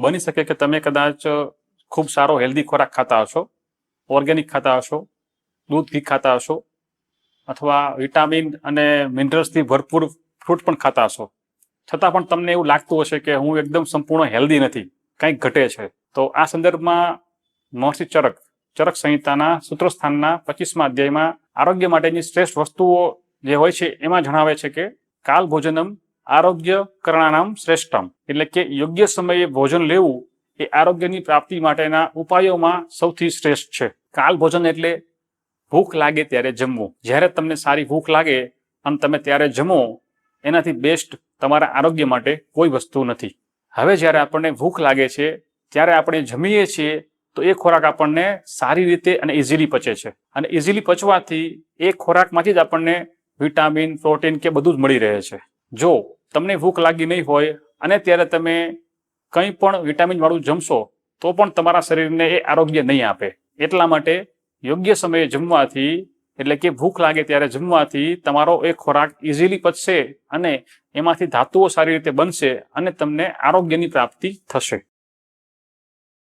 બની શકે કે તમે કદાચ ખૂબ સારો હેલ્ધી ખોરાક ખાતા હશો, ઓર્ગેનિક ખાતા હશો, દૂધ ઘી ખાતા હશો, અથવા વિટામિન અને મિનરલ્સથી ભરપૂર ફ્રૂટ પણ ખાતા હશો, છતાં પણ તમને એવું લાગતું હશે કે હું એકદમ સંપૂર્ણ હેલ્ધી નથી, કંઈક ઘટે છે. તો આ સંદર્ભમાં મહર્ષિ ચરક સંહિતાના સૂત્રસ્થાનના 25મા અધ્યાયમાં આરોગ્ય માટેની શ્રેષ્ઠ વસ્તુઓ જે હોય છે એમાં જણાવે છે કે કાલ ભોજનમ આરોગ્ય કરણાનામ શ્રેષ્ઠમ, એટલે કે યોગ્ય સમયે ભોજન લેવું એ આરોગ્યની પ્રાપ્તિ માટેના ઉપાયોમાં સૌથી શ્રેષ્ઠ છે. કાલ ભોજન એટલે ભૂખ લાગે ત્યારે જમવું. જ્યારે તમને સારી ભૂખ લાગે અને તમે ત્યારે જમો, એનાથી બેસ્ટ તમારા આરોગ્ય માટે કોઈ વસ્તુ નથી. હવે જ્યારે આપણને ભૂખ લાગે છે ત્યારે આપણે જમીએ છીએ તો એ ખોરાક આપણને સારી રીતે અને ઇઝીલી પચે છે, અને ઇઝીલી પચવાથી એ ખોરાકમાંથી જ આપણને વિટામિન, પ્રોટીન કે બધું જ મળી રહે છે. જો તમને ભૂખ લાગી નહીં હોય અને ત્યારે તમે કંઈ પણ વિટામિન વાળું જમશો તો પણ તમારા શરીરને એ આરોગ્ય નહીં આપે. એટલા માટે યોગ્ય સમયે જમવાથી, એટલે કે ભૂખ લાગે ત્યારે જમવાથી તમારો એ ખોરાક ઇઝીલી પચશે અને એમાંથી ધાતુઓ સારી રીતે બનશે અને તમને આરોગ્યની પ્રાપ્તિ થશે.